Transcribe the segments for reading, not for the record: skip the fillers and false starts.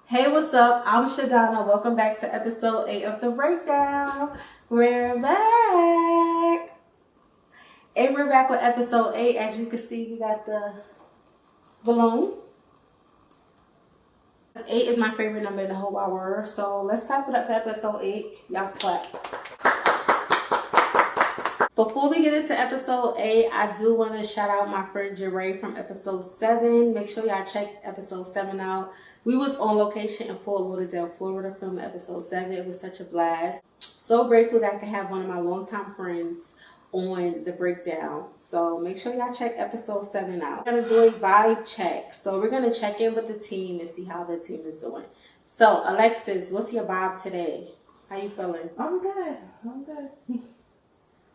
Hey, what's up? I'm Shadana. Welcome back to episode 8 of The Breakdown. We're back. And we're back with episode 8. As you can see, we got the balloon. 8 is my favorite number in the whole wide world. So let's clap it up for episode 8. Y'all clap. Before we get into episode 8, I do want to shout out my friend Jeray from episode 7. Make sure y'all check episode 7 out. We was on location in Fort Lauderdale, Florida, filming episode 7. It was such a blast. So grateful that I could have one of my longtime friends on The Breakdown. So make sure y'all check episode 7 out. We're going to do a vibe check. So we're going to check in with the team and see how the team is doing. So Alexis, what's your vibe today? How you feeling? I'm good.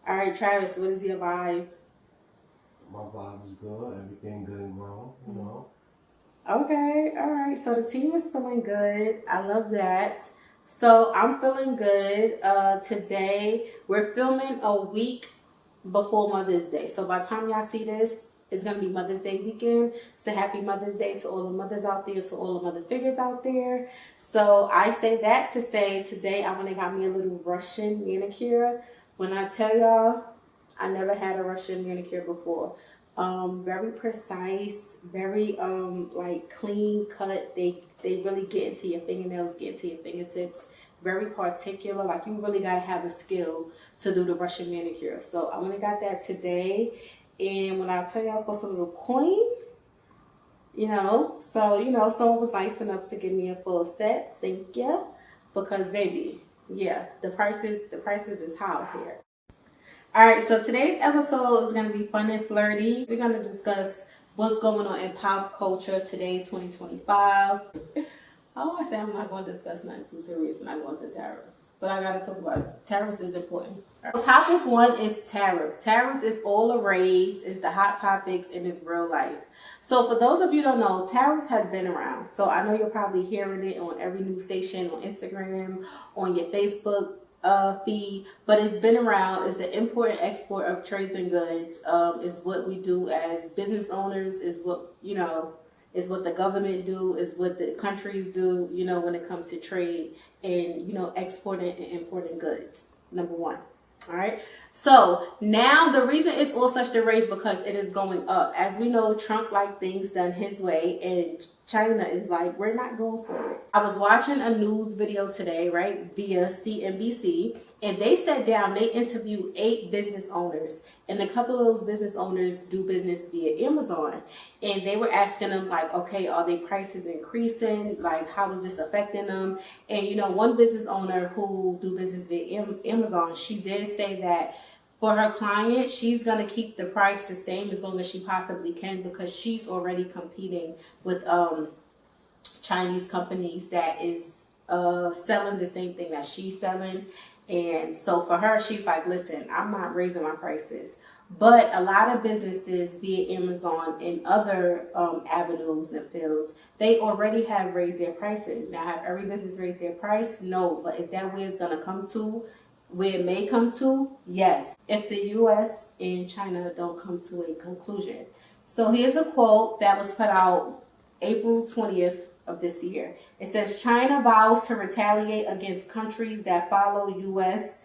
All right, Travis, what is your vibe? My vibe is good. Everything good and grown, you know. Okay, all right. So the team is feeling good. I love that. So I'm feeling good. Today we're filming a week before Mother's Day. So by the time y'all see this, it's gonna be Mother's Day weekend. So happy Mother's Day to all the mothers out there, to all the mother figures out there. So I say that to say today I went and got me a little Russian manicure. When I tell y'all, I never had a Russian manicure before. Very precise, very like clean cut. They really get into your fingernails, get into your fingertips. Very particular. Like you really gotta have a skill to do the Russian manicure. So I went and got that today. And when I tell y'all, cost a little coin, someone was nice enough to give me a full set. Thank you. Because baby, yeah, the prices is high here. All right, so today's episode is going to be fun and flirty. We're going to discuss what's going on in pop culture today, 2025. I always say I'm not going to discuss nothing too serious when I go into tariffs, but I got to talk about it. Tariffs is important. So topic 1 is tariffs. Tariffs is all the raves, it's the hot topics, and it's real life. So for those of you who don't know, tariffs have been around. So I know you're probably hearing it on every news station, on Instagram, on your Facebook feed, but it's been around. It's an import and export of trades and goods. Is what we do as business owners. Is what is what the government do. Is what the countries do. When it comes to trade and exporting and importing goods. Number 1. All right. So now the reason it's all such the rate because it is going up. As we know, Trump liked things done his way, and China is like, we're not going for it. I was watching a news video today, right, via CNBC, and they sat down, they interviewed 8 business owners, and a couple of those business owners do business via Amazon, and they were asking them like, okay, are their prices increasing? Like, how is this affecting them? And one business owner who do business via Amazon, she did say that for her client, she's going to keep the price the same as long as she possibly can because she's already competing with Chinese companies that is selling the same thing that she's selling. And so for her, she's like, listen, I'm not raising my prices. But a lot of businesses, be it Amazon and other avenues and fields, they already have raised their prices. Now, have every business raised their price? No. But is that where it's going to come to? Where it may come to? Yes. If the U.S. and China don't come to a conclusion. So here's a quote that was put out April 20th of this year. It says, China vows to retaliate against countries that follow U.S.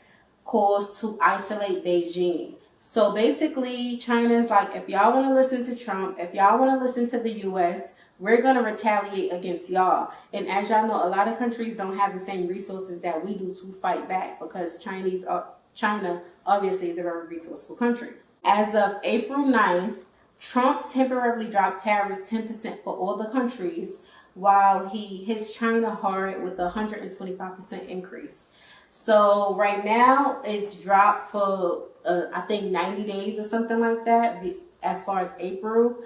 calls to isolate Beijing. So basically, China's like, if y'all want to listen to Trump, if y'all want to listen to the U.S., we're going to retaliate against y'all. And as y'all know, a lot of countries don't have the same resources that we do to fight back because China obviously is a very resourceful country. As of April 9th, Trump temporarily dropped tariffs 10% for all the countries while he hits China hard with a 125% increase. So right now it's dropped for I think 90 days or something like that as far as April.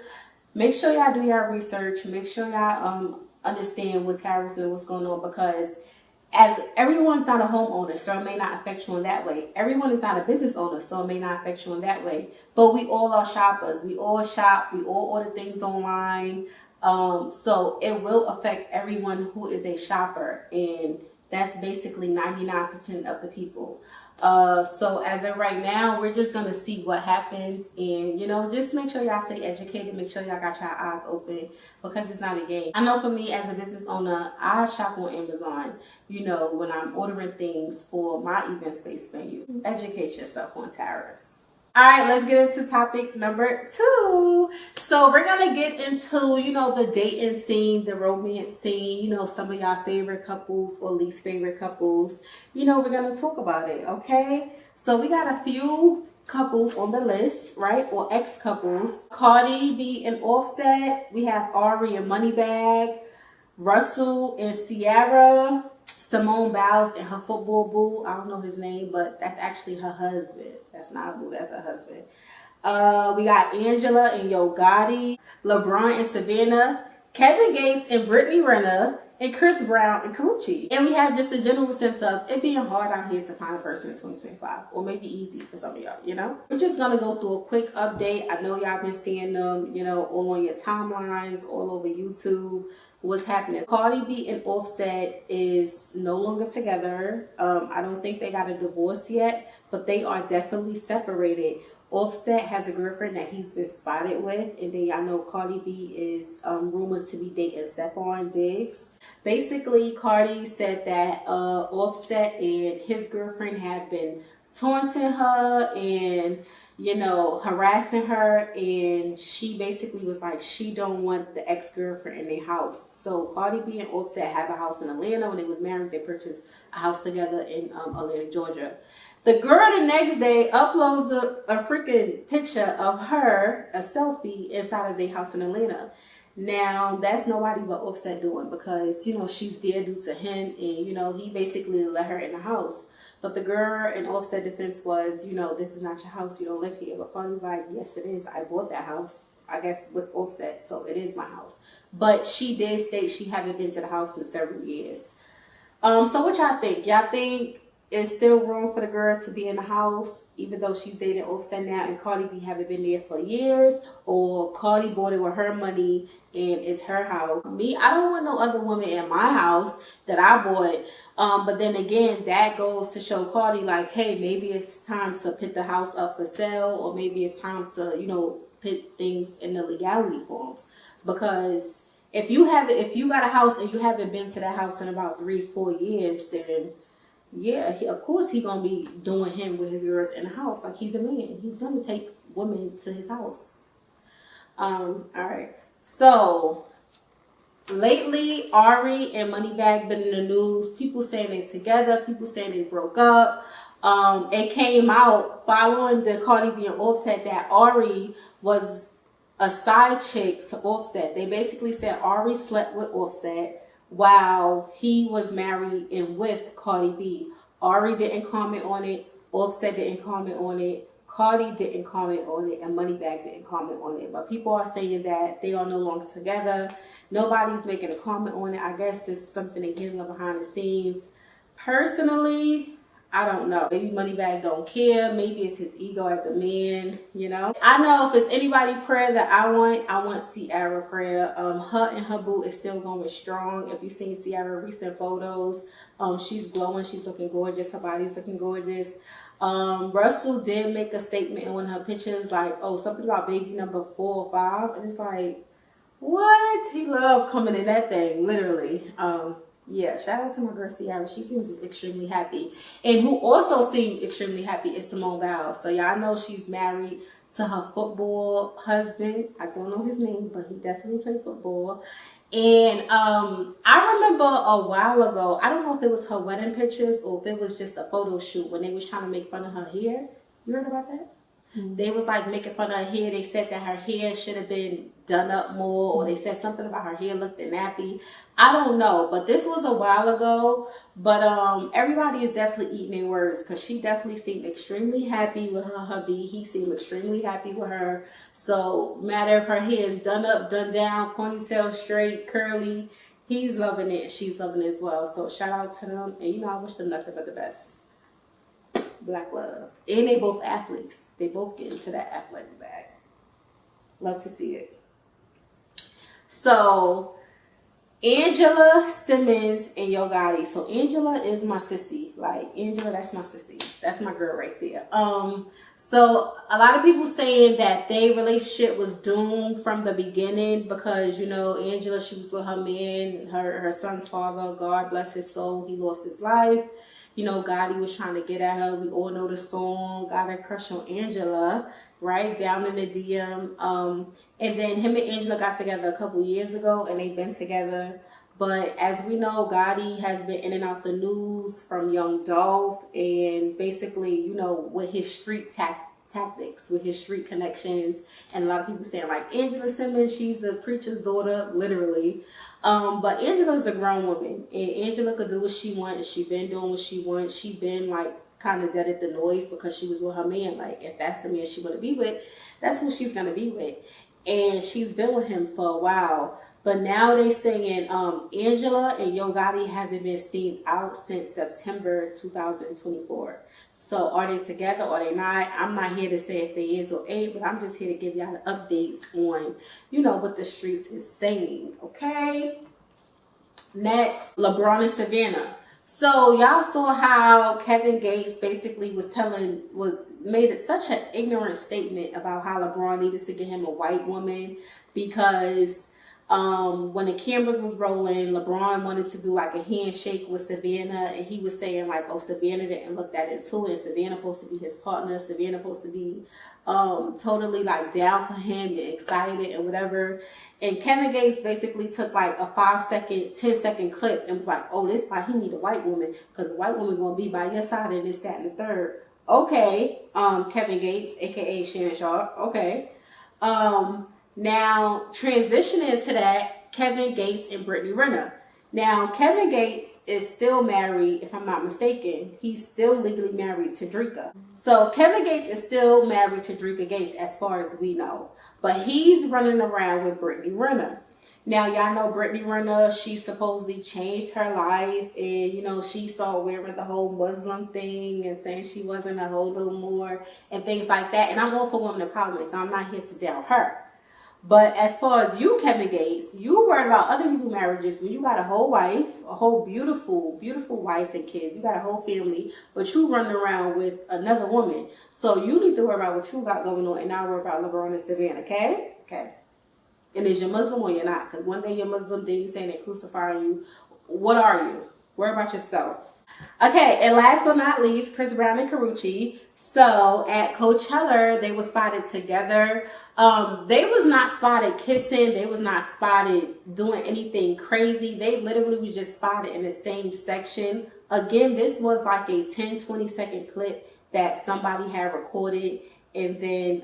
Make sure y'all do your research. Make sure y'all understand what tariffs and what's going on because as everyone's not a homeowner, so it may not affect you in that way. Everyone is not a business owner, so it may not affect you in that way. But we all are shoppers. We all shop. We all order things online. So it will affect everyone who is a shopper. And That's basically 99% of the people. So as of right now, we're just gonna see what happens, and just make sure y'all stay educated. Make sure y'all got your eyes open, because it's not a game. I know for me as a business owner, I shop on Amazon. When I'm ordering things for my event space venue, educate yourself on tariffs. All right, let's get into topic number 2. So we're gonna get into, the dating scene, the romance scene, some of y'all favorite couples or least favorite couples. We're gonna talk about it, okay? So we got a few couples on the list, right? Or ex-couples. Cardi B and Offset. We have Ari and Moneybagg, Russell and Ciara, Simone Biles and her football boo. I don't know his name, but that's actually her husband. That's not a boo, that's her husband. We got Angela and Yo Gotti, LeBron and Savannah, Kevin Gates and Brittany Renner, and Chris Brown and Karuchi. And we have just a general sense of it being hard out here to find a person in 2025, or maybe easy for some of y'all, We're just gonna go through a quick update. I know y'all been seeing them, all on your timelines, all over YouTube. What's happening? Cardi B and Offset is no longer together. I don't think they got a divorce yet, but they are definitely separated. Offset has a girlfriend that he's been spotted with, and then y'all know Cardi B is rumored to be dating Stephon Diggs. Basically, Cardi said that Offset and his girlfriend have been taunting her and harassing her, and she basically was like she don't want the ex-girlfriend in their house. So Cardi B and Offset have a house in Atlanta. When they was married, they purchased a house together in Atlanta, Georgia. The girl the next day uploads a freaking picture of her, a selfie, inside of their house in Atlanta. Now, that's nobody but Offset doing, because, she's there due to him, and, he basically let her in the house. But the girl in Offset defense was, this is not your house, you don't live here. But Cardi's like, yes, it is. I bought that house, I guess, with Offset, so it is my house. But she did state she haven't been to the house in several years. So what y'all think? Y'all think it's still room for the girl to be in the house, even though she's dating Offset now, and Cardi B haven't been there for years? Or Cardi bought it with her money and it's her house? Me, I don't want no other woman in my house that I bought. But then again, that goes to show Cardi, like, hey, maybe it's time to put the house up for sale, or maybe it's time to, put things in the legality forms. Because if you got a house and you haven't been to that house in about 3-4 years, then yeah, of course he gonna be doing him with his girls in the house. Like, he's a man. He's gonna take women to his house. All right. So lately, Ari and Moneybagg been in the news. People saying they together. People saying they broke up. It came out following the Cardi B and Offset that Ari was a side chick to Offset. They basically said Ari slept with Offset while he was married and with Cardi B. Ari didn't comment on it. Offset didn't comment on it. Cardi didn't comment on it, and Moneybagg didn't comment on it. But people are saying that they are no longer together. Nobody's making a comment on it. I guess it's something they handle behind the scenes. Personally, I don't know. Maybe Moneybagg don't care. Maybe it's his ego as a man, I know if it's anybody prayer that I want Ciara prayer. Her and her boo is still going strong. If you've seen Ciara recent photos, she's glowing. She's looking gorgeous. Her body's looking gorgeous. Russell did make a statement in one of her pictures, like, oh, something about baby number 4 or 5. And it's like, what? He loved coming in that thing, literally. Yeah, shout out to my girl Ciara. She seems extremely happy. And who also seemed extremely happy is Simone Biles. So y'all know she's married to her football husband. I don't know his name, but he definitely played football. And I remember a while ago, I don't know if it was her wedding pictures or if it was just a photo shoot, when they was trying to make fun of her hair. You heard about that? Mm-hmm. They was like making fun of her hair. They said that her hair should have been done up more, or they said something about her hair looked nappy. I don't know, but this was a while ago. But everybody is definitely eating their words, because she definitely seemed extremely happy with her hubby. He seemed extremely happy with her. So matter if her hair is done up, done down, ponytail straight, curly, he's loving it. She's loving it as well. So shout out to them, and I wish them nothing but the best. Black love. And they both athletes. They both get into that athletic bag. Love to see it. So Angela Simmons and Yo Gotti. So Angela is my sissy. Like Angela, that's my sissy. That's my girl right there. So a lot of people saying that their relationship was doomed from the beginning because, you know, Angela, she was with her man, her son's father, God bless his soul, he lost his life. You know, Gotti was trying to get at her. We all know the song, Got a Crush on Angela, right? Down in the DM. And then him and Angela got together a couple years ago, and they've been together. But as we know, Gotti has been in and out the news from Young Dolph, and basically, you know, with his street tactics, with his street connections, and a lot of people saying like Angela Simmons, she's a preacher's daughter, literally. But Angela's a grown woman, and Angela could do what she wants. She been doing what she wants. She been like kind of dead at the noise because she was with her man. Like if that's the man she want to be with, that's who she's gonna be with. And she's been with him for a while. But now they saying Angela and Yo Gotti haven't been seen out since September 2024. So are they together or are they not? I'm not here to say if they is or ain't, but I'm just here to give y'all the updates on, you know, what the streets is saying. Okay. Next, LeBron and Savannah. So y'all saw how Kevin Gates basically made it such an ignorant statement about how LeBron needed to get him a white woman because when the cameras was rolling, LeBron wanted to do like a handshake with Savannah, and he was saying like, oh, Savannah didn't look that into it. Savannah supposed to be his partner. Savannah supposed to be totally like down for him and excited and whatever. And Kevin Gates basically took like a 5-second, 10-second clip and was like, oh, this is why he need a white woman, because a white woman gonna be by your side and this, that, and the third. Okay, Kevin Gates, aka Shannon Sharpe. Okay. Now, transitioning to that, Kevin Gates and Brittany Renner. Now, Kevin Gates is still married, if I'm not mistaken. He's still legally married to Dreka. So, Kevin Gates is still married to Dreka Gates, as far as we know. But he's running around with Brittany Renner. Now, y'all know Brittany Renner, she supposedly changed her life. And, you know, she started wearing the whole Muslim thing and saying she wasn't a hoe no more and things like that. And I'm all for women empowerment, so I'm not here to down her. But as far as you, Kevin Gates, you worried about other people's marriages when you got a whole wife, a whole beautiful, beautiful wife and kids. You got a whole family, but you running around with another woman. So you need to worry about what you got going on and not worry about LeBron and Savannah, okay? Okay. And is you Muslim or you're not? Because one day you're Muslim, then you saying they're crucifying you. What are you? Worry about yourself. Okay, and last but not least, Chris Brown and Karrueche. So at Coachella, they were spotted together. They was not spotted kissing. They was not spotted doing anything crazy. They literally was just spotted in the same section. Again, this was like a 10-20 second clip that somebody had recorded and then,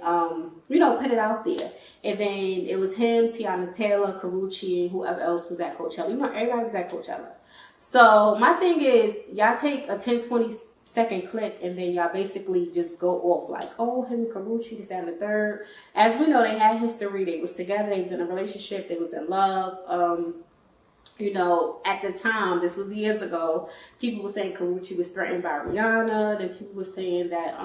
you know, put it out there. And then it was him, Tiana Taylor, Karrueche, and whoever else was at Coachella. You know, everybody was at Coachella. So my thing is, y'all take a 10-20 second clip and then y'all basically just go off like, oh, him and Karrueche, this, that, and the third. As we know, they had history. They was together. They was in a relationship. They was in love. You know, at the time, this was years ago, people were saying Karrueche was threatened by Rihanna. Then people were saying that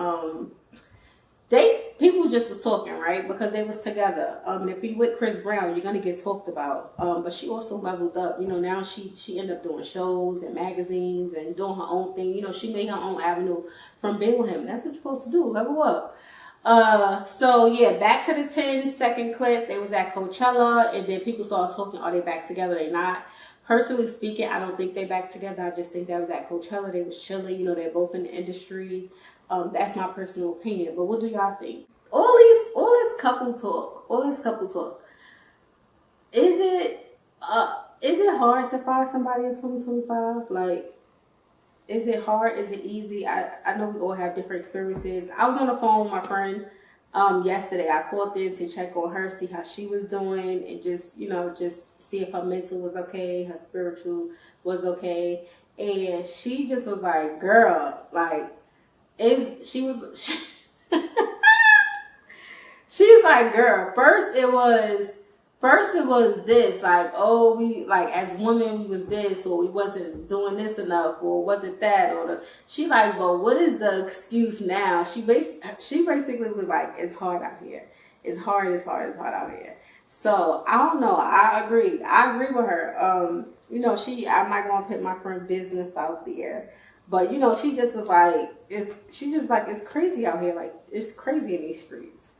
people just was talking, right? Because they was together. If you with Chris Brown, you're gonna get talked about. But she also leveled up. You know, now she ended up doing shows and magazines and doing her own thing. You know, she made her own avenue from being with him. That's what you're supposed to do. Level up. So yeah, back to the 10-second clip. They was at Coachella, and then people started talking. Are they back together? They not. Personally speaking, I don't think they back together. I just think that was at Coachella. They was chilling. You know, they're both in the industry. That's my personal opinion. But what do y'all think? All this couple talk. Is it hard to find somebody in 2025? Like, is it hard? Is it easy? I know we all have different experiences. I was on the phone with my friend yesterday. I called in to check on her, see how she was doing, and just see if her mental was okay, her spiritual was okay. And she just was like, girl, like, she was like, girl, first it was this, like, oh, we, like, as women, we was this, or we wasn't doing this enough, or wasn't that, she like, well, what is the excuse now? She basically was like, it's hard out here. It's hard out here. So I don't know. I agree. I agree with her. You know, I'm not gonna put my friend business out there, but you know, she just was like, it's crazy out here. Like it's crazy in these streets,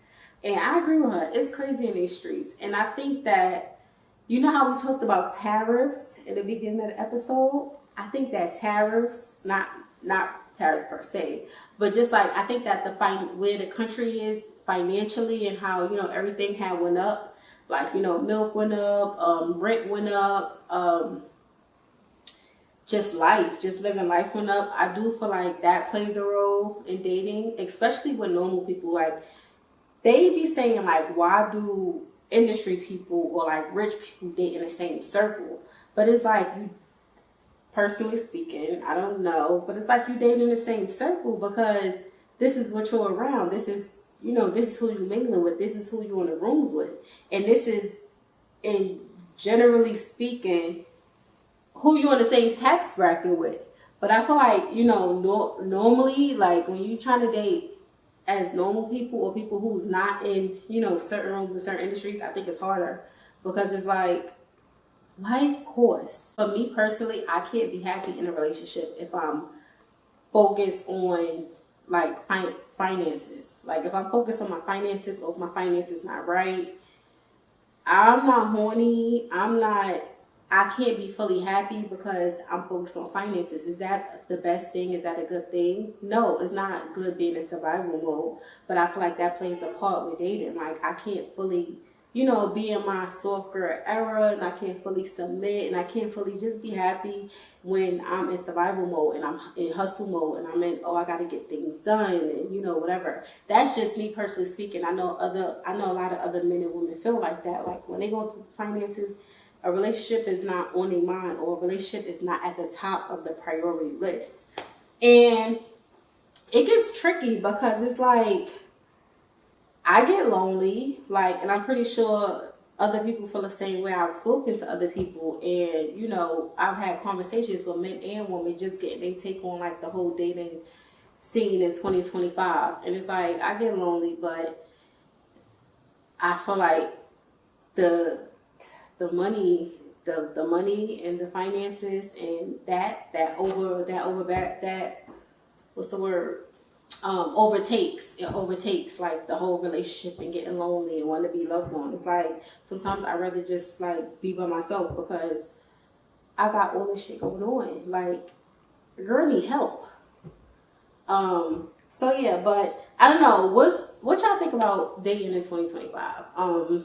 and I agree with her. It's crazy in these streets, and I think that you know how we talked about tariffs in the beginning of the episode. I think that tariffs, not tariffs per se, but just like I think that where the country is financially and how you know everything had went up. Like, you know, milk went up, rent went up, just living life went up. I do feel like that plays a role in dating, especially with normal people. Like, they be saying, like, why do industry people or, like, rich people date in the same circle? But it's like, you, personally speaking, I don't know, but it's like you date in the same circle because this is what you're around. This is, you know, this is who you're mingling with. This is who you're in the rooms with. And this is, in generally speaking, who you're in the same tax bracket with. But I feel like, you know, normally, like, when you're trying to date as normal people or people who's not in, you know, certain rooms in certain industries, I think it's harder. Because it's like, life course. For me personally, I can't be happy in a relationship if I'm focused on, like, finances. Like, if I'm focused on my finances or if my finances not right, I'm not horny. I can't be fully happy because I'm focused on finances. Is that the best thing? Is that a good thing? No, it's not good being in survival mode. But I feel like that plays a part with dating. Like, I can't fully, you know, be in my soft girl era, and I can't fully submit, and I can't fully just be happy when I'm in survival mode and I'm in hustle mode and I'm in, oh, I got to get things done and, you know, whatever. That's just me personally speaking. I know a lot of other men and women feel like that. Like, when they go through finances, a relationship is not on their mind, or a relationship is not at the top of the priority list. And it gets tricky because it's like, I get lonely, like, and I'm pretty sure other people feel the same way. I've spoken to other people, and, you know, I've had conversations with men and women just getting their take on, like, the whole dating scene in 2025. And it's like, I get lonely, but I feel like the money, the money and the finances and that what's the word? It overtakes like the whole relationship and getting lonely and want to be loved on. It's like sometimes I'd rather just like be by myself because I got all this shit going on. Like, girl need help. So yeah, but I don't know. What y'all think about dating in 2025?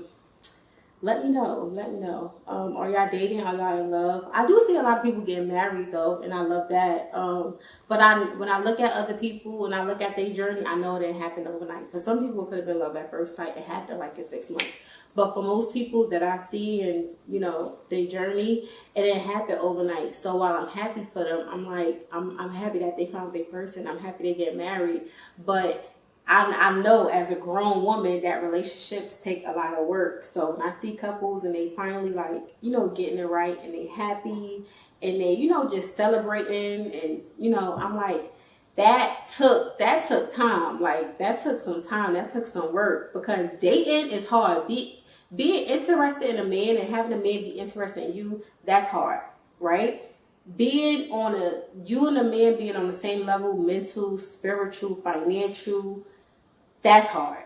Let me know. Are y'all dating? Are y'all in love? I do see a lot of people getting married though, and I love that. But when I look at other people, when I look at their journey, I know it didn't happen overnight. For some people, it could have been love at first sight. It happened like in 6 months. But for most people that I see and, you know, their journey, it didn't happen overnight. So while I'm happy for them, I'm like, I'm happy that they found their person. I'm happy they get married. But I know as a grown woman that relationships take a lot of work. So when I see couples and they finally, like, you know, getting it right and they happy and they, you know, just celebrating and, you know, I'm like, that took time. Like, that took some time. That took some work because dating is hard. Being interested in a man and having a man be interested in you, that's hard, right? You and a man being on the same level, mental, spiritual, financial, that's hard.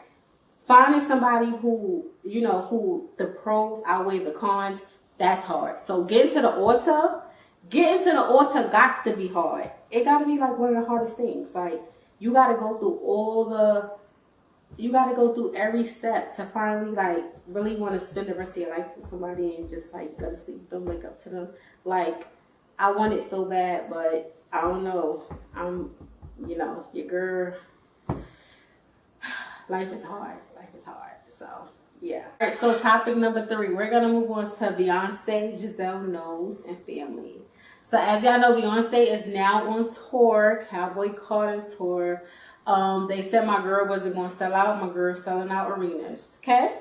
Finding somebody who, you know, who the pros outweigh the cons, that's hard. So getting to the altar got to be hard. It got to be like one of the hardest things. Like, you got to go through every step to finally, like, really want to spend the rest of your life with somebody and just, like, go to sleep, don't wake up to them. Like, I want it so bad, but I don't know. You know, your girl, life is hard. So, yeah. All right, so topic number 3. We're going to move on to Beyoncé, Giselle Knowles, and family. So, as y'all know, Beyoncé is now on tour, Cowboy Carter tour. They said my girl wasn't going to sell out. My girl's selling out arenas. Okay?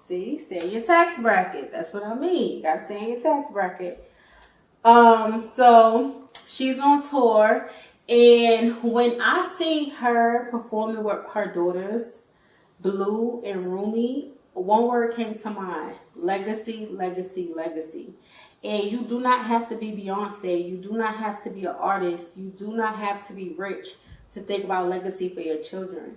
See, stay in your tax bracket. That's what I mean. You got to stay in your tax bracket. So she's on tour. And when I seen her performing with her daughters, Blue and Rumi, one word came to mind: legacy, legacy, legacy. And you do not have to be Beyonce. You do not have to be an artist. You do not have to be rich to think about legacy for your children.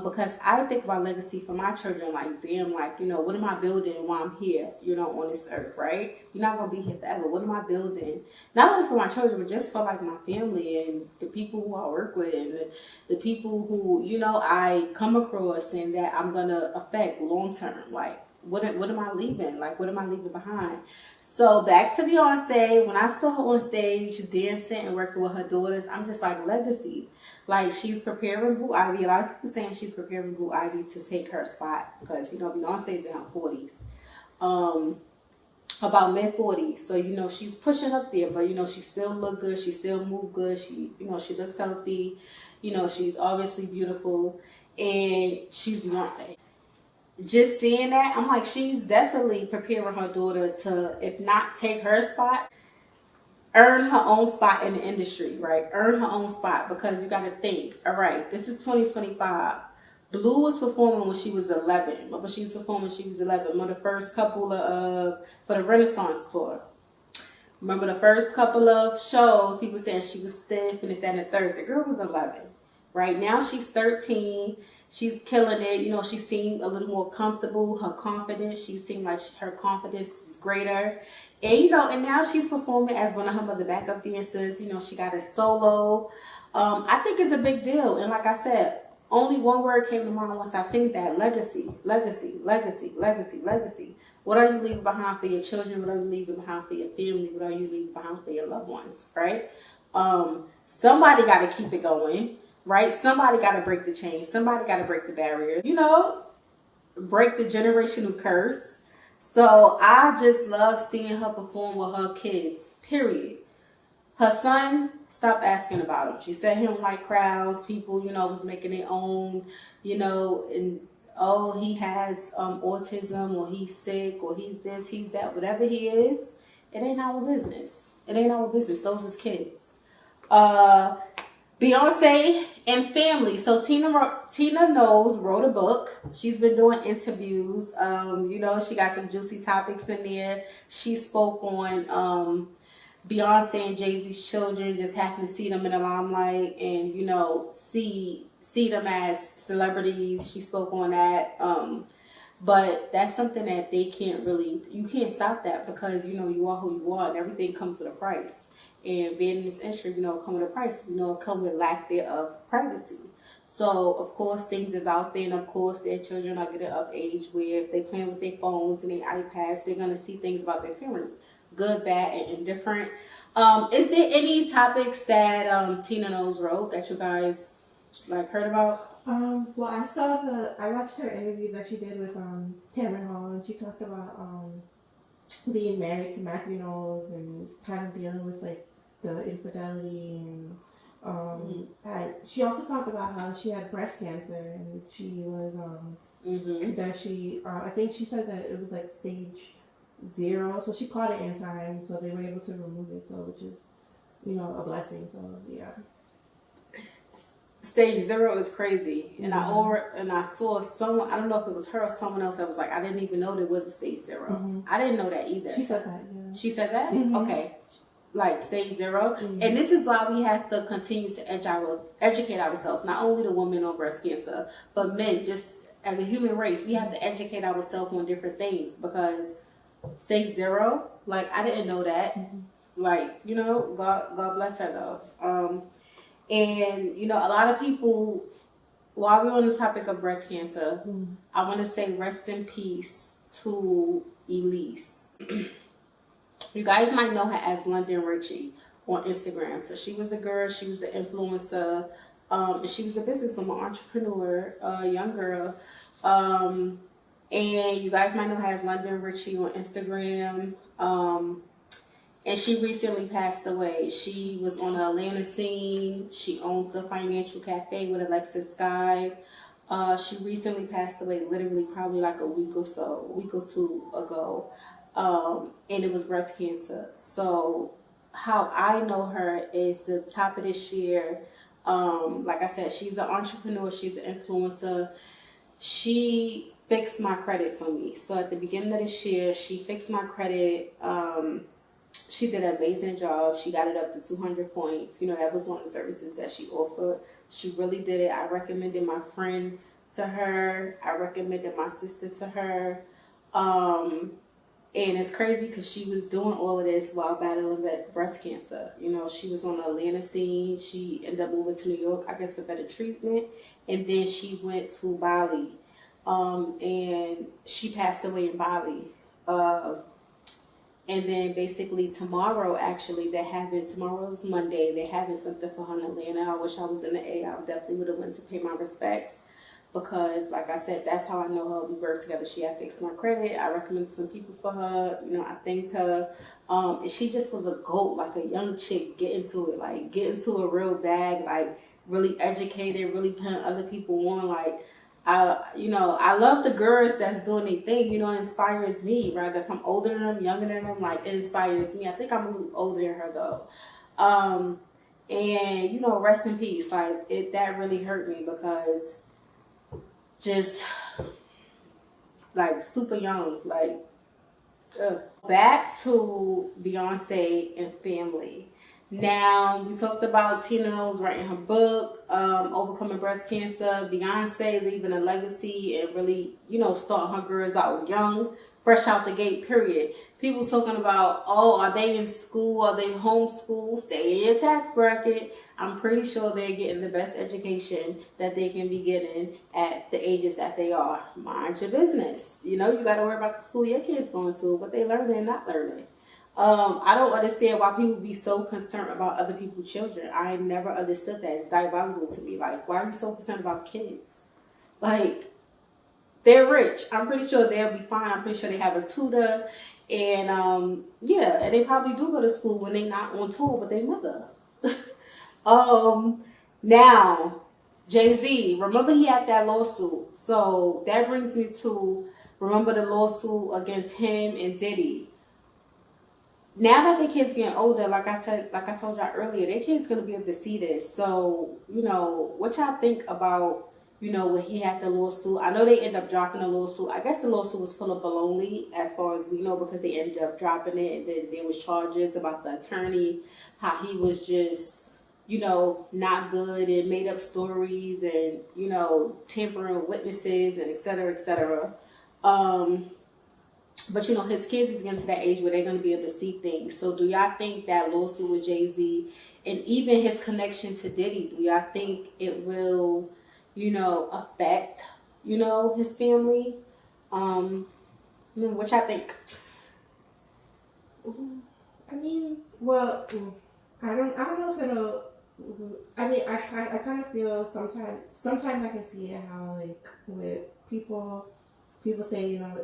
Because I think about legacy for my children, like, damn, like, what am I building while I'm here, on this earth, right? You're not going to be here forever. What am I building? Not only for my children, but just for, like, my family and the people who I work with and the people who, I come across and that I'm going to affect long term. Like, what am I leaving? Like, what am I leaving behind? So back to Beyonce. When I saw her on stage dancing and working with her daughters, I'm just like, legacy. Like, she's preparing Blue Ivy. A lot of people saying she's preparing Blue Ivy to take her spot because, Beyonce's in her 40s. About mid-40s. So, she's pushing up there, but, she still look good. She still move good. She, she looks healthy. She's obviously beautiful. And she's Beyonce. Just seeing that, I'm like, she's definitely preparing her daughter to, if not take her spot, earn her own spot in the industry, right? Earn her own spot, because you got to think, all right, this is 2025. Blue was performing when she was 11. But when she was performing, she was 11. One of the first couple of, for the Renaissance tour. Remember the first couple of shows, he was saying she was stiff and this, that, and the third. The girl was 11. Right now she's 13. She's killing it. She seemed a little more comfortable. Her confidence, she seemed like her confidence is greater. And, and now she's performing as one of her mother backup dancers. She got a solo. I think it's a big deal. And like I said, only one word came to mind once I seen that: legacy, legacy, legacy, legacy, legacy. What are you leaving behind for your children? What are you leaving behind for your family? What are you leaving behind for your loved ones, right? Somebody got to keep it going. Right? Somebody got to break the chain. Somebody got to break the barrier. Break the generational curse. So I just love seeing her perform with her kids, period. Her son stopped asking about him. She said he don't like crowds. People, was making their own, and, oh, he has autism, or he's sick, or he's this, he's that. Whatever he is, it ain't our business. It ain't our business. So's his kids. Beyonce and family. So Tina Knowles wrote a book. She's been doing interviews. She got some juicy topics in there. She spoke on Beyonce and Jay-Z's children, just having to see them in the limelight and, see them as celebrities. She spoke on that. But that's something that you can't stop that, because, you are who you are and everything comes with a price. And being in this industry, come with a price. Come with lack thereof privacy. So, of course, things is out there. And, of course, their children are getting of age where if they playing with their phones and their iPads, they're going to see things about their parents. Good, bad, and indifferent. Is there any topics that Tina Knowles wrote that you guys, heard about? Well, I watched her interview that she did with Cameron Hall, and she talked about being married to Matthew Knowles and kind of dealing with, the infidelity, and she also talked about how she had breast cancer, and she was that she I think she said that it was stage 0, so she caught it in time, so they were able to remove it, so which is a blessing. So yeah, Stage 0 is crazy, and I saw someone, I don't know if it was her or someone else, that was like, I didn't even know there was a stage 0. I didn't know that either. She said that. Yeah. She said that. Okay. Stage 0. And this is why we have to continue to educate ourselves, not only the women on breast cancer, but men. Just as a human race, we have to educate ourselves on different things, because stage 0, I didn't know that. God bless her though. And a lot of people, while we're on the topic of breast cancer, I want to say rest in peace to Elise. You guys might know her as London Richie on Instagram. So she was a girl, she was an influencer, and she was a businesswoman, entrepreneur, young girl. And you guys might know her as London Richie on Instagram. And she recently passed away. She was on the Atlanta scene. She owned the Financial Cafe with Alexis Sky. She recently passed away, literally probably a week or 2 ago. And it was breast cancer. So how I know her is the top of this year. Like I said, she's an entrepreneur. She's an influencer. She fixed my credit for me. So at the beginning of this year, she fixed my credit. She did an amazing job. She got it up to 200 points. You know, that was one of the services that she offered. She really did it. I recommended my friend to her. I recommended my sister to her. And it's crazy because she was doing all of this while battling breast cancer. You know, she was on the Atlanta scene. She ended up moving to New York, I guess, for better treatment. And then she went to Bali. And she passed away in Bali. And then basically tomorrow, actually, tomorrow's Monday, they're having something for her in Atlanta. I wish I was in the A. I definitely would have went to pay my respects. Because, like I said, that's how I know her. We worked together. She had fixed my credit. I recommended some people for her. You know, I thanked her. And she just was a GOAT, like a young chick, get into a real bag, like really educated, really putting other people on. Like, I love the girls that's doing their thing. You know, it inspires me. Rather if I'm older than them, younger than them, like it inspires me. I think I'm a little older than her though. And you know, rest in peace. Like that really hurt me because. Just like super young, like back to Beyonce and family. Now we talked about Tina Knowles writing her book, overcoming breast cancer. Beyonce leaving a legacy and really, you know, starting her girls out young, fresh out the gate. Period. People talking about, oh, are they in school? Are they homeschooled? Stay in your tax bracket. I'm pretty sure they're getting the best education that they can be getting at the ages that they are. Mind your business. You know, you got to worry about the school your kids going to, what they learning and not learning. I don't understand why people be so concerned about other people's children. I never understood that. It's diabolical to me. Like, why are you so concerned about kids? Like, they're rich. I'm pretty sure they'll be fine. I'm pretty sure they have a tutor. And, and they probably do go to school when they're not on tour with their mother. Now, Jay-Z, remember he had that lawsuit. So that brings me to, remember the lawsuit against him and Diddy. Now that the kids getting older, like I told y'all earlier, their kids gonna be able to see this. So, you know, what y'all think about, you know, when he had the lawsuit? I know they ended up dropping the lawsuit. I guess the lawsuit was full of baloney, as far as we know, because they ended up dropping it. And then there was charges about the attorney, how he was just, you know, not good and made up stories and, you know, tampering with witnesses and et cetera, et cetera. But, you know, his kids is getting to that age where they're going to be able to see things. So do y'all think that lawsuit with Jay-Z and even his connection to Diddy, do y'all think it will, you know, affect, you know, his family? You know, what y'all think? I mean, well, I don't know if it'll. I mean, I kind of feel sometimes I can see it how, like, with people say, you know,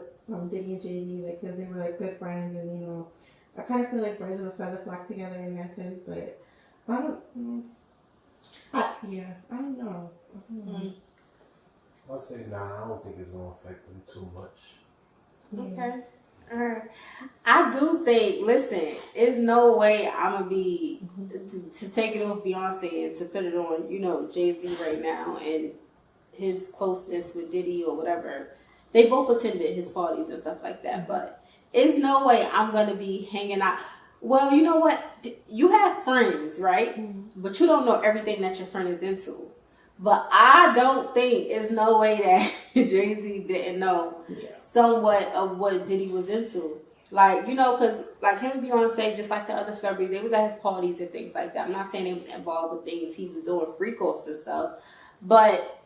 Diddy and Jay-Z, like, because they were, like, good friends, and, you know, I kind of feel like birds of a feather flock together in that sense, but I don't know. I'll say nah, I don't think it's going to affect them too much. Okay. Alright. I do think, listen, there's no way I'm going to be, to take it off Beyonce and to put it on, you know, Jay-Z right now and his closeness with Diddy or whatever. They both attended his parties and stuff like that, but there's no way I'm going to be hanging out. Well, you know what? You have friends, right? Mm-hmm. But you don't know everything that your friend is into. But I don't think there's no way that Jay-Z didn't know somewhat of what Diddy was into. Like, you know, because like him and Beyonce, just like the other celebrities, they was at his parties and things like that. I'm not saying they was involved with things he was doing, freak-offs and stuff. But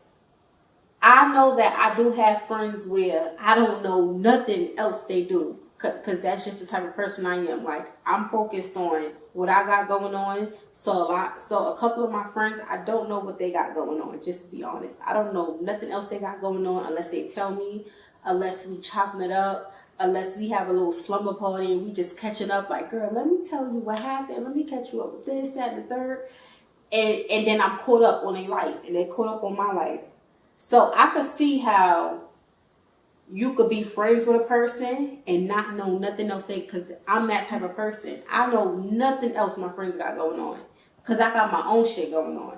I know that I do have friends where I don't know nothing else they do. Because that's just the type of person I am. Like, I'm focused on what I got going on. So a couple of my friends, I don't know what they got going on, just to be honest. I don't know nothing else they got going on unless they tell me, unless we chopping it up, unless we have a little slumber party and we just catching up. Like, girl, let me tell you what happened. Let me catch you up with this, that, and the third. And then I'm caught up on their life, and they're caught up on my life. So I could see how you could be friends with a person and not know nothing else because I'm that type of person. I know nothing else my friends got going on because I got my own shit going on.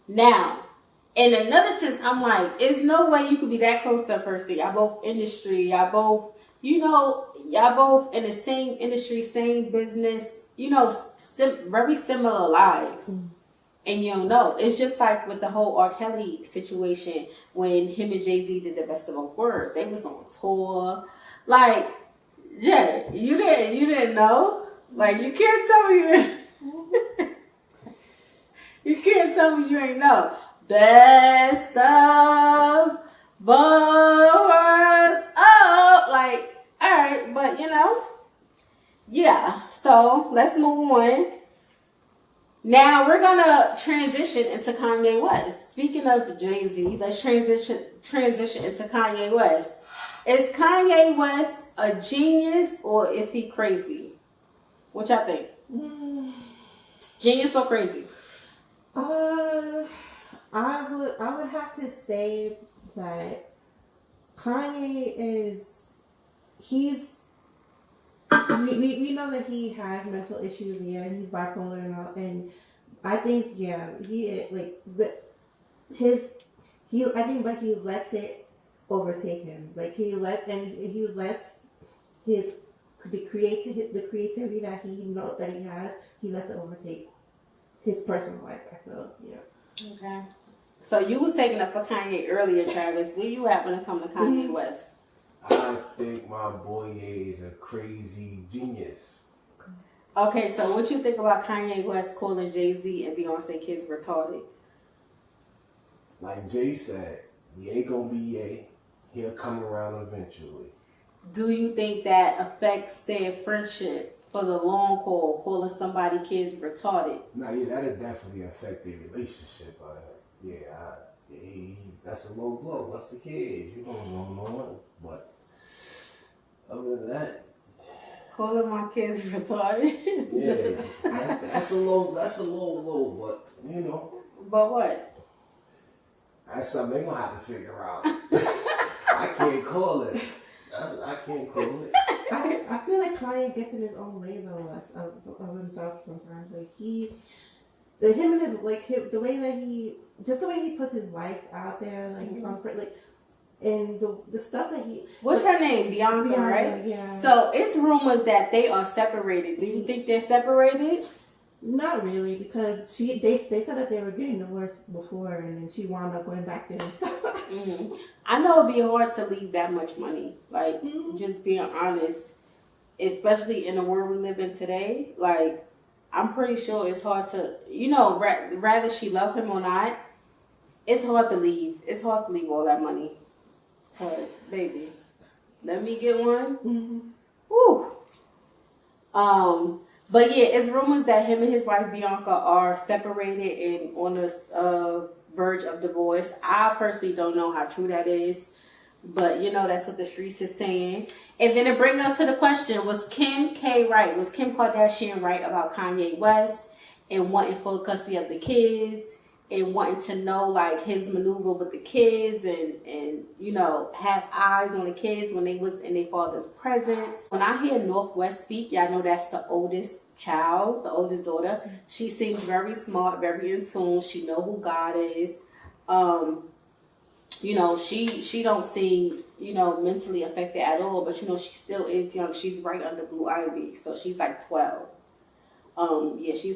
Now, in another sense, I'm like, there's no way you could be that close to a person. Y'all both industry. Y'all both, y'all both in the same industry, same business. Very similar lives. And you don't know. It's just like with the whole R. Kelly situation when him and Jay-Z did the Best of Both Worlds. They was on tour. Like, Jay, you didn't know? Like, you can't tell me you didn't. You can't tell me you ain't know. Best of both worlds. Oh, like, all right, but yeah. So let's move on. Now we're gonna transition into Kanye West. Speaking of Jay-Z, let's transition into Kanye West. Is Kanye West a genius or is he crazy? What y'all think? Genius or crazy? I would have to say that Kanye is we know that he has mental issues, and he's bipolar and all, and I think he but he lets it overtake him. Like he lets the creativity that he has, he lets it overtake his personal life. I feel, Okay. So you was taking up for Kanye earlier, Travis. Where you at when it comes to Kanye West? I think my boy is a crazy genius. Okay, so what you think about Kanye West calling Jay-Z and Beyoncé kids retarded? Like Jay said, Ye gonna be Ye. He'll come around eventually. Do you think that affects their friendship for the long haul, calling somebody kids retarded? That'll definitely affect their relationship. That's a low blow. That's the kid. You know what's going on. But other than that, calling my kids retarded. Yeah, that's a low blow. But But what? That's something they're gonna have to figure out. I can't call it. I can't call it. I feel like Kanye gets in his own way though of himself sometimes. Like the way he puts his wife out there, and the stuff that he. What's her name? Bianca, right? Yeah. So it's rumors that they are separated. Do you think they're separated? Not really, because they said that they were getting divorced before, and then she wound up going back to him. I know it'd be hard to leave that much money. Like, just being honest, especially in the world we live in today. Like, I'm pretty sure it's hard to, rather she love him or not, it's hard to leave. It's hard to leave all that money. Cause, baby, let me get one. Woo. But yeah, it's rumors that him and his wife Bianca are separated and on the verge of divorce. I personally don't know how true that is, but that's what the streets is saying. And then it brings us to the question: was Kim K right? Was Kim Kardashian right about Kanye West and wanting full custody of the kids and wanting to know like his maneuver with the kids and have eyes on the kids when they was in their father's presence? When I hear Northwest speak, y'all know that's the oldest child, the oldest daughter. She seems very smart, very in tune. She know who God is. She don't seem mentally affected at all, but she still is young. She's right under Blue Ivy, so she's like 12. She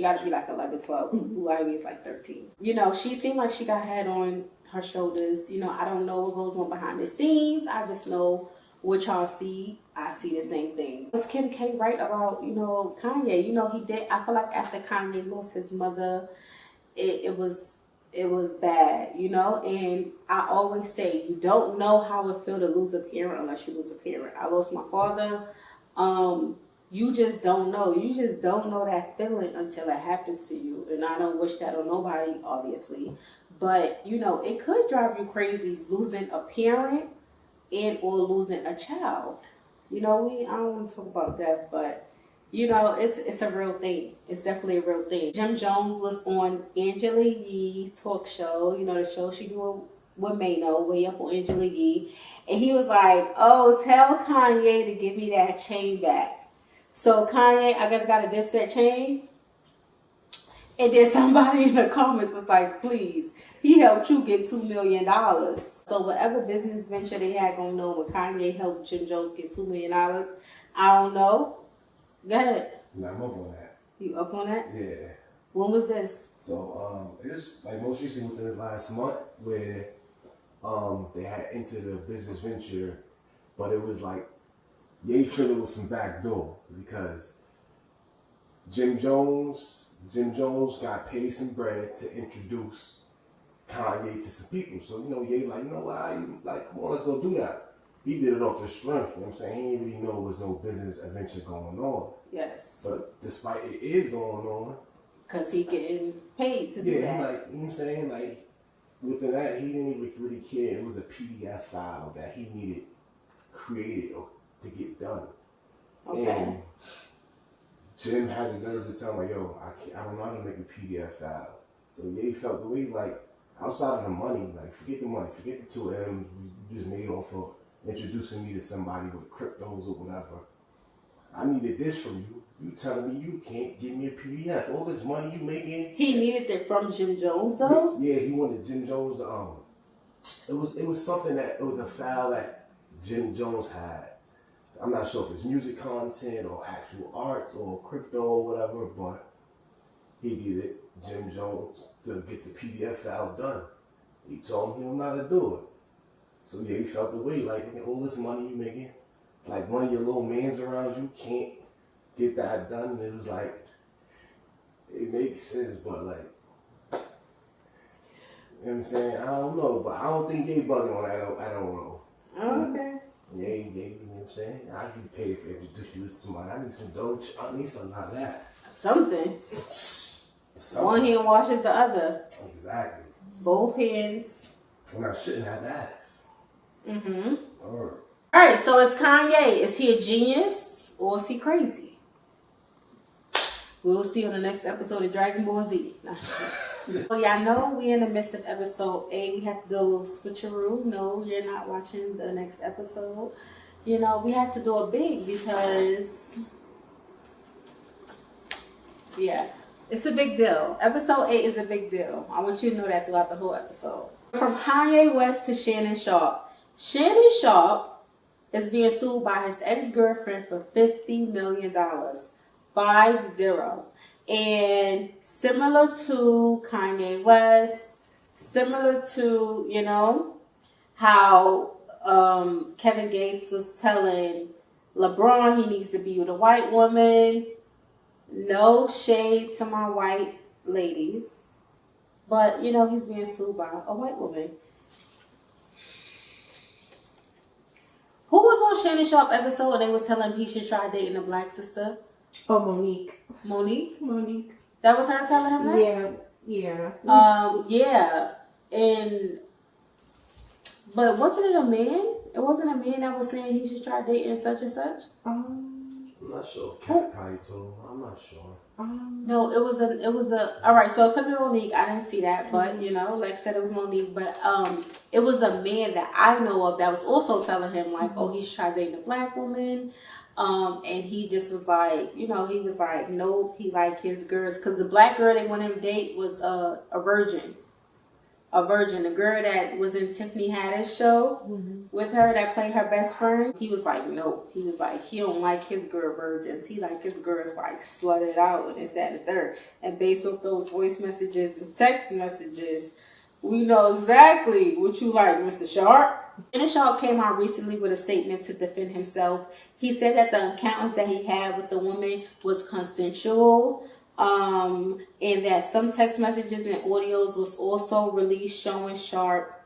got to be like 11, 12, because Blue Ivy is like 13. She seemed like she got head on her shoulders. I don't know what goes on behind the scenes. I just know what y'all see. I see the same thing. Was Kim K right about, Kanye? He did. I feel like after Kanye lost his mother, it was bad, and I always say you don't know how it feels to lose a parent unless you lose a parent. I lost my father. You just don't know. You just don't know that feeling until it happens to you. And I don't wish that on nobody, obviously. But, it could drive you crazy losing a parent and or losing a child. I don't want to talk about death, but, it's a real thing. It's definitely a real thing. Jim Jones was on Angela Yee talk show, the show she do with Mano, way up on Angela Yee. And he was like, oh, tell Kanye to give me that chain back. So Kanye, I guess, got a Dipset chain. And then somebody in the comments was like, please, he helped you get $2 million. So whatever business venture they had going on with Kanye helped Jim Jones get $2 million, I don't know. Go ahead. Nah, I'm up on that. You up on that? Yeah. When was this? So it's like most recently within the last month where they had entered a business venture, but it was like Ye feel it was some backdoor because Jim Jones got paid some bread to introduce Kanye to some people. So, Ye like, come on, let's go do that. He did it off the strength, you know what I'm saying? He didn't really know there was no business adventure going on. Yes. But despite it is going on. Because he getting paid to do that. Yeah, like, you know what I'm saying? Like, within that, he didn't even really care. It was a PDF file that he needed created or to get done. Okay. And Jim had the nerve to tell him, like, yo, I don't know how to make a PDF file. So yeah, he felt the way, like, outside of the money, like, forget the money, forget the 2 M's you just made off of introducing me to somebody with cryptos or whatever. I needed this from you. You telling me you can't give me a PDF. All this money you making. He needed it from Jim Jones, though? Yeah, he wanted Jim Jones to, it was something that, it was a file that Jim Jones had. I'm not sure if it's music content or actual art or crypto or whatever, but he needed Jim Jones to get the PDF file done. He told him he don't know how to do it. So yeah, he felt the way, like, all this money you making, like one of your little mans around you can't get that done. And it was like, it makes sense, but like, you know what I'm saying? I don't know, but I don't think they bugging on that. I don't know. Okay. Yeah, you know what I'm saying? I get paid for introducing you to somebody. I need some doge. I need something like that. Something. Something. One hand washes the other. Exactly. Both hands. And I shouldn't have to ask. Mm-hmm. All right, so it's Kanye. Is he a genius or is he crazy? We'll see on the next episode of Dragon Ball Z. So y'all know we in the midst of episode 8. We have to do a little switcheroo. No, you're not watching the next episode. We had to do it big because, yeah, it's a big deal. Episode 8 is a big deal. I want you to know that throughout the whole episode. From Kanye West to Shannon Sharpe. Shannon Sharpe is being sued by his ex-girlfriend for $50 million. 50. And similar to Kanye West, similar to, how Kevin Gates was telling LeBron he needs to be with a white woman. No shade to my white ladies. But, he's being sued by a white woman. Who was on Shannon Sharpe episode and they was telling him he should try dating a black sister? Oh, Monique. Monique? That was her telling him that? Yeah. Yeah. But wasn't it a man? It wasn't a man that was saying he should try dating such and such? I'm not sure if Cat probably told him. I'm not sure. No, it was all right, so it could be Monique. I didn't see that, but like I said, it was Monique. But it was a man that I know of that was also telling him like, oh, he should try dating a black woman. And he just was like, he was like, nope, he like his girls, because the black girl they wanted him to date was a virgin. A virgin, the girl that was in Tiffany Haddish show with her that played her best friend. He was like, no. He was like, he don't like his girl virgins. He like his girls like slutted out and this, that, and the third. And based off those voice messages and text messages, we know exactly what you like, Mr. Sharpe. Shannon Sharpe came out recently with a statement to defend himself. He said that the encounters that he had with the woman was consensual. And that some text messages and audios was also released showing Sharpe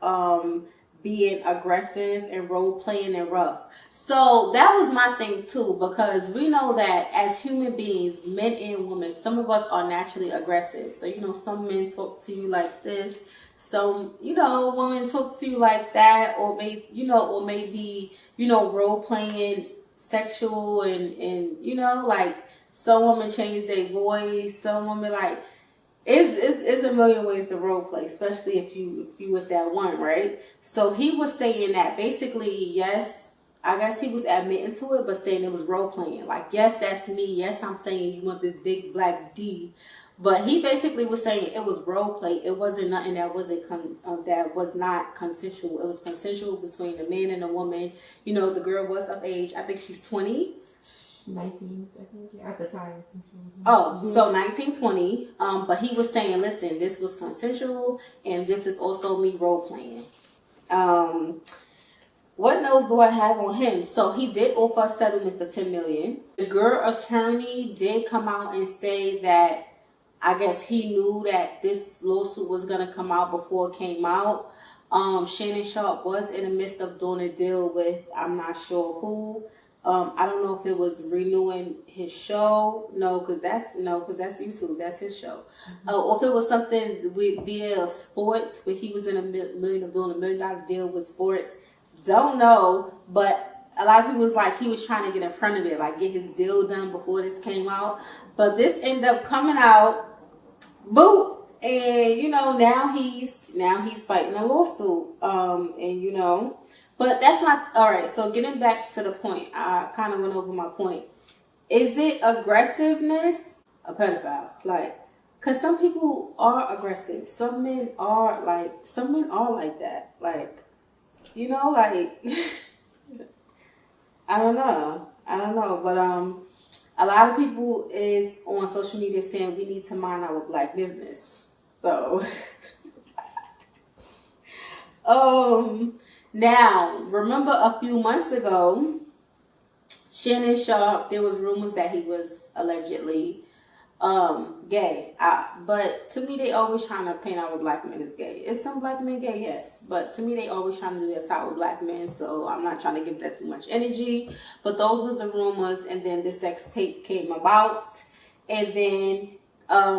being aggressive and role playing and rough. So that was my thing too, because we know that as human beings, men and women, some of us are naturally aggressive. So some men talk to you like this, some women talk to you like that, or maybe role playing sexual and like. Some women change their voice. Some women like it's a million ways to role play, especially if you with that one, right? So he was saying that basically, yes, I guess he was admitting to it, but saying it was role playing. Like, yes, that's me. Yes, I'm saying you want this big black D, But he basically was saying it was role play. It wasn't nothing that that was not consensual. It was consensual between the man and the woman. You know, the girl was of age. I think she's 20. 19, I think, at the time. Oh, so 19, 20. But he was saying, listen, this was consensual, and this is also me role playing. What notes do I have on him? So he did offer a settlement for $10 million. The girl attorney did come out and say that I guess he knew that this lawsuit was gonna come out before it came out. Shannon Sharpe was in the midst of doing a deal with I'm not sure who. I don't know if it was renewing his show. No, because that's YouTube. That's his show. Or if it was something via sports, where he was in doing $1 million deal with sports. Don't know, but a lot of people was like he was trying to get in front of it, like get his deal done before this came out. But this ended up coming out, boo, and you know now he's fighting a lawsuit, and you know. But that's not all right. So getting back to the point, I kind of went over my point. Is it aggressiveness? A pedophile, like, cause some people are aggressive. Some men are like that. Like, you know, like, I don't know. But a lot of people is on social media saying we need to mind our black business. So, now, remember a few months ago, Shannon Sharpe, there was rumors that he was allegedly gay. But to me, they always trying to paint our black men as gay. Is some black men gay? Yes. But to me, they always trying to do that to our black men. So I'm not trying to give that too much energy. But those was the rumors. And then the sex tape came about. And then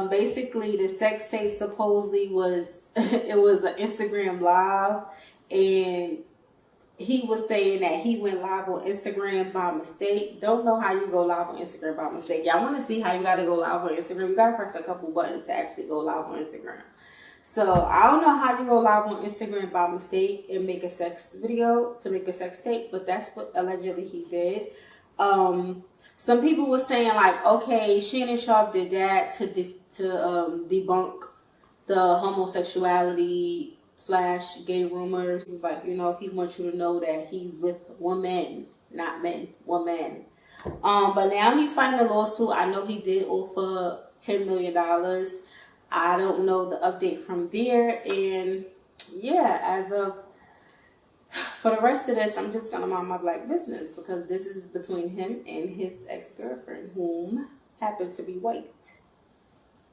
basically the sex tape supposedly was, it was an Instagram live. And he was saying that he went live on Instagram by mistake. Don't know how you go live on Instagram by mistake. Y'all want to see how you got to go live on Instagram? You got to press a couple buttons to actually go live on Instagram. So I don't know how you go live on Instagram by mistake and make a sex video to make a sex tape, but that's what allegedly he did. Some people were saying like, okay, Shannon Sharpe did that to debunk the homosexuality / gay rumors. He was like, you know, if he wants you to know that he's with women, not men, women. But now he's fighting a lawsuit. I know he did offer $10 million. I don't know the update from there. And yeah, as of for the rest of this, I'm just gonna mind my black business because this is between him and his ex-girlfriend, whom happens to be white.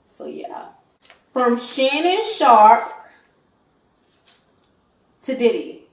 So yeah. From Shannon Sharpe to Diddy.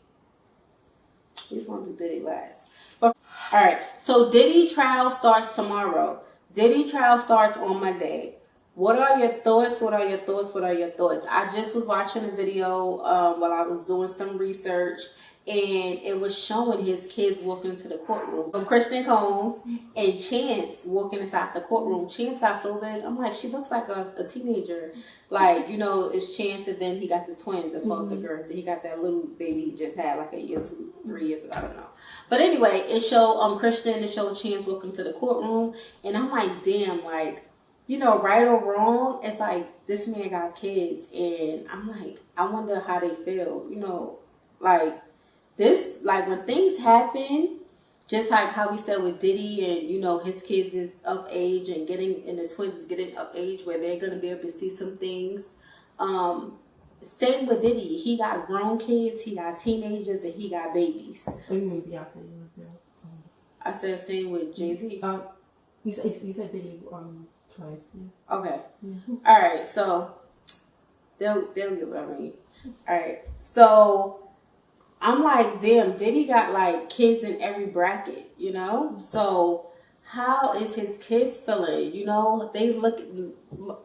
We just want to do Diddy last. But, all right. So Diddy trial starts tomorrow. Diddy trial starts on Monday. What are your thoughts? I just was watching a video while I was doing some research, and it was showing his kids walking into the courtroom. So Christian Combs and Chance walking inside the courtroom. Chance got so big. I'm like, she looks like a teenager. Like, you know, it's Chance, and then he got the twins as well as the girl. Then he got that little baby he just had like a year, 2, 3 years, I don't know. But anyway, it showed Christian, it showed Chance walking to the courtroom, and I'm like, damn, like, you know, right or wrong, it's like this man got kids, and I'm like, I wonder how they feel, you know, like this, like when things happen, just like how we said with Diddy, and you know, his kids is of age and the twins is getting of age where they're gonna be able to see some things. Same with Diddy, he got grown kids, he got teenagers, and he got babies. You mean Beyonce? I said same with Jay-Z. You said Diddy twice. Yeah. Okay. Mm-hmm. All right. So they'll get what I mean. All right. So I'm like, damn, Diddy got like kids in every bracket, you know? So how is his kids feeling? You know,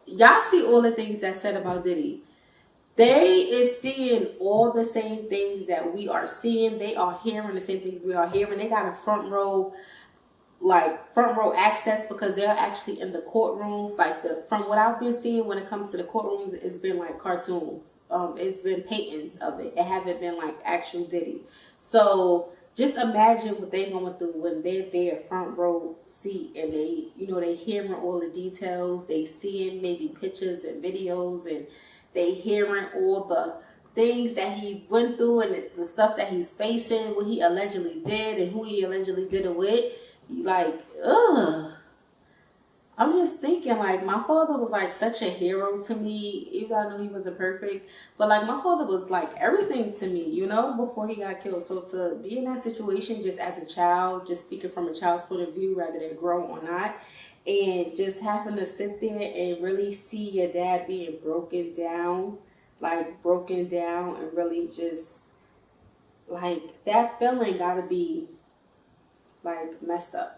y'all see all the things that said about Diddy. They is seeing all the same things that we are seeing. They are hearing the same things we are hearing. They got a front row access because they're actually in the courtrooms. Like from what I've been seeing when it comes to the courtrooms, it's been like cartoons. It's been paintings of it. It haven't been like actual Diddy. So just imagine what they're going through when they're there front row seat and they, you know, they hearing all the details, they seeing maybe pictures and videos, and they hearing all the things that he went through and the stuff that he's facing, what he allegedly did and who he allegedly did it with. Like, ugh. I'm just thinking, like, my father was, like, such a hero to me, even though I know he wasn't perfect. But, like, my father was, like, everything to me, you know, before he got killed. So to be in that situation just as a child, just speaking from a child's point of view rather than grown or not, and just having to sit there and really see your dad being broken down, and really just, like, that feeling gotta be, like, messed up.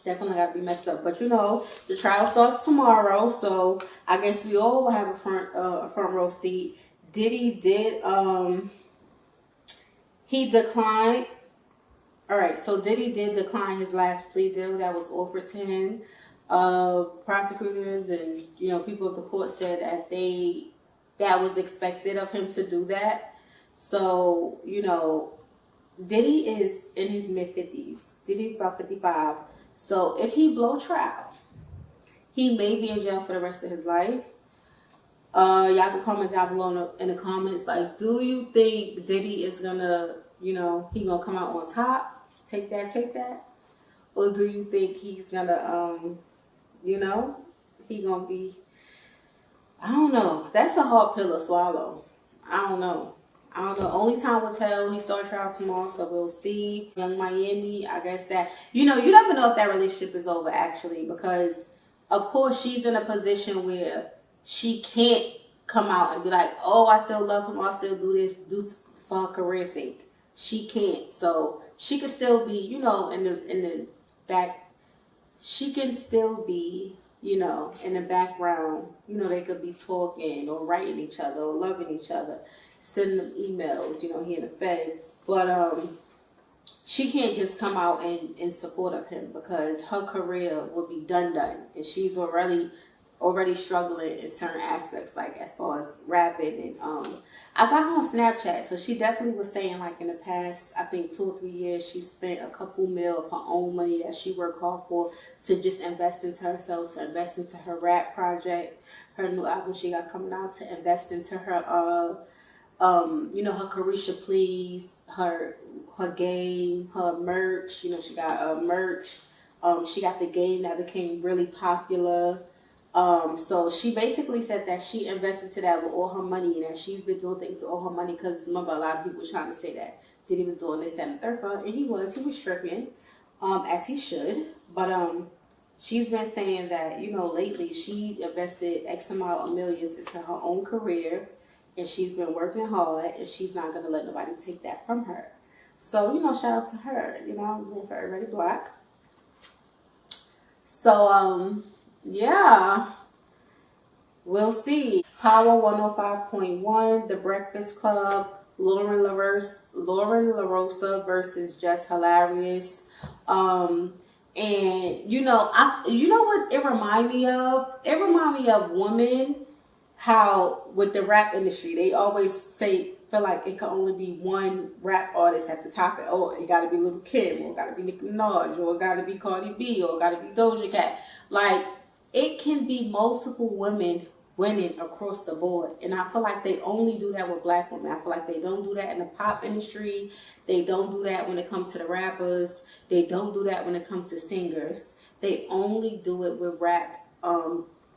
Definitely got to be messed up. But, you know, the trial starts tomorrow, so I guess we all will have a front row seat. Diddy did, he declined. All right, so Diddy did decline his last plea deal that was offered to him. Prosecutors and, you know, people of the court said that was expected of him to do that. So, you know, Diddy is in his mid-50s. Diddy's about 55. So if he blow trial, he may be in jail for the rest of his life. Y'all can comment down below in the comments, like, do you think Diddy is gonna, you know, he gonna come out on top? Take that? Or do you think he's gonna, you know, he gonna be, I don't know. That's a hard pill to swallow. I don't know. Only time will tell. He start trial tomorrow, so we'll see. Young Miami, I guess that, you know, you never know if that relationship is over, actually, because, of course, she's in a position where she can't come out and be like, oh, I still love him, or I still do this for her career's sake. She can't. So she could still be, you know, in the back. She can still be, you know, in the background. You know, they could be talking or writing each other or loving each other, sending them emails, you know, he in the feds. But she can't just come out in support of him because her career will be done. And she's already struggling in certain aspects, like as far as rapping. And I got her on Snapchat, so she definitely was saying, like, in the past, I think 2 or 3 years, she spent a couple mil of her own money that she worked hard for to just invest into herself, to invest into her rap project, her new album she got coming out, to invest into her you know, her Carisha Please, her game, her merch. You know, she got merch. She got the game that became really popular. So she basically said that she invested to that with all her money, and that she's been doing things with all her money. Because remember, a lot of people were trying to say that Diddy was doing this, that, and the third for her, and he was stripping, as he should. But she's been saying that, you know, lately she invested X amount of millions into her own career. And she's been working hard, and she's not going to let nobody take that from her. So, you know, shout out to her. You know, I'm going for everybody black. So, yeah. We'll see. Power 105.1, The Breakfast Club, Lauren LaRosa versus Just Hilarious. And, you know, you know what it remind me of? It remind me of women. How with the rap industry, they always feel like it can only be one rap artist at the top. Oh, it got to be Lil' Kim, or it got to be Nicki Minaj, or it got to be Cardi B, or it got to be Doja Cat. Like, it can be multiple women winning across the board. And I feel like they only do that with black women. I feel like they don't do that in the pop industry. They don't do that when it comes to the rappers. They don't do that when it comes to singers. They only do it with rap,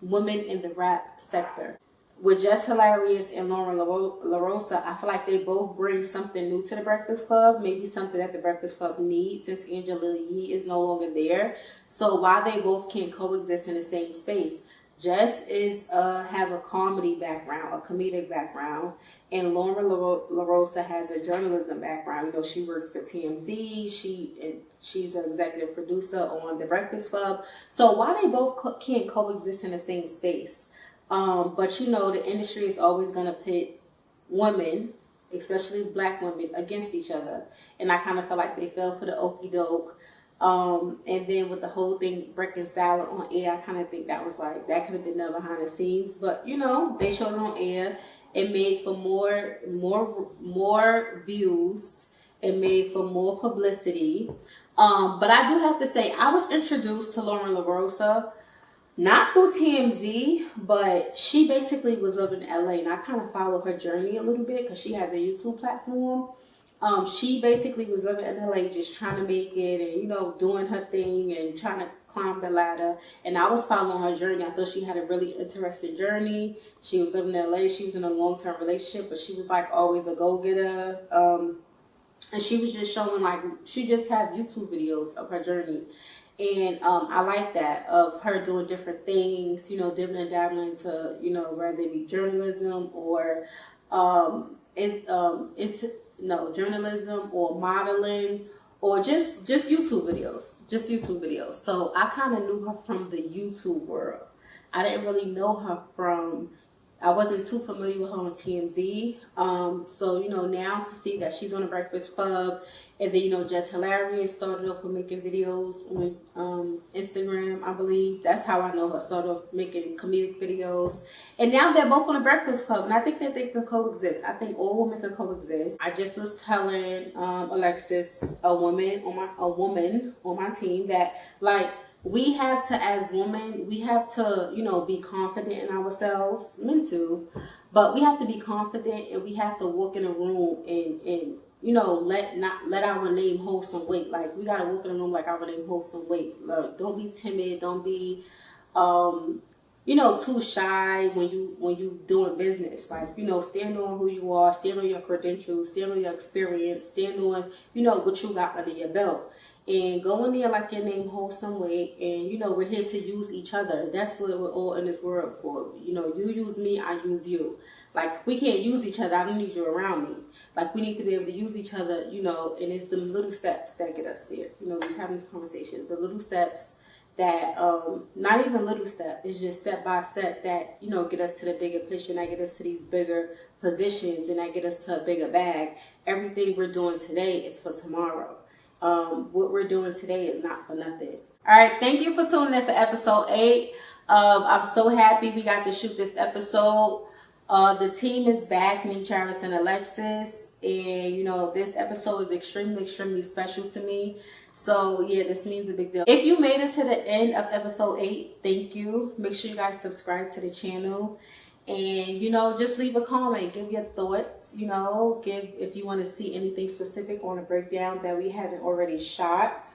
women in the rap sector. With Just Hilarious and Lauren LaRosa, I feel like they both bring something new to the Breakfast Club. Maybe something that the Breakfast Club needs, since Angela Yee is no longer there. So why they both can't coexist in the same space? Jess have a comedy background, a comedic background, and Lauren LaRosa has a journalism background. You know, she works for TMZ. She's an executive producer on the Breakfast Club. So why they both can't coexist in the same space? But, you know, the industry is always going to pit women, especially black women, against each other. And I kind of feel like they fell for the okie doke. And then with the whole thing breaking silent on air, I kind of think that was like, that could have been done behind the scenes. But, you know, they showed it on air. It made for more views. It made for more publicity. But I do have to say, I was introduced to Lauren LaRosa not through TMZ, but she basically was living in LA, and I kind of followed her journey a little bit because she has a YouTube platform. She basically was living in LA, just trying to make it, and you know, doing her thing and trying to climb the ladder. And I was following her journey. I thought she had a really interesting journey. She was living in LA. She was in a long-term relationship, but she was like always a go-getter. And she was just showing, like, she just had YouTube videos of her journey. And I like that, of her doing different things, you know, dipping and dabbling into, you know, whether it be journalism or journalism or modeling or just YouTube videos. So I kind of knew her from the YouTube world. I didn't really know her from, I wasn't too familiar with her on TMZ. So, you know, now to see that she's on the Breakfast Club, and then, you know, Just Hilarious started off with making videos on Instagram, I believe. That's how I know her, started off making comedic videos. And now they're both on the Breakfast Club, and I think that they could coexist. I think all women could coexist. I just was telling Alexis, a woman on my team, that, like, we have to, as women, we have to, you know, be confident in ourselves, men too, but we have to be confident, and we have to walk in a room and you know, let our name hold some weight. Like, we gotta walk in a room like our name holds some weight. Like, don't be timid, don't be you know, too shy when you doing business. Like, you know, stand on who you are, stand on your credentials, stand on your experience, stand on, you know, what you got under your belt. And go in there like your name holds some weight. And, you know, we're here to use each other. That's what we're all in this world for. You know, you use me, I use you. Like, we can't use each other. I don't need you around me. Like, we need to be able to use each other, you know, and it's the little steps that get us there. You know, just having these conversations, the little steps that, not even little step, it's just step by step that, you know, get us to the bigger picture, and that get us to these bigger positions, and that get us to a bigger bag. Everything we're doing today is for tomorrow. What we're doing today is not for nothing. All right, thank you for tuning in for episode 8. I'm so happy we got to shoot this episode. The team is back, me, Travis, and Alexis. And, you know, this episode is extremely, extremely special to me. So, yeah, this means a big deal. If you made it to the end of episode 8, thank you. Make sure you guys subscribe to the channel. And, you know, just leave a comment. Give your thoughts, you know. If you want to see anything specific on a breakdown that we haven't already shot.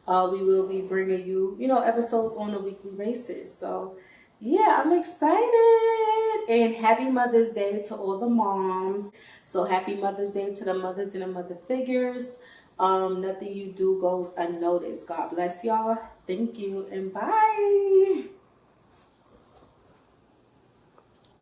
We will be bringing you, you know, episodes on a weekly basis. So, yeah, I'm excited. And happy Mother's Day to all the moms. So happy Mother's Day to the mothers and the mother figures. Nothing you do goes unnoticed. God bless y'all. Thank you and bye.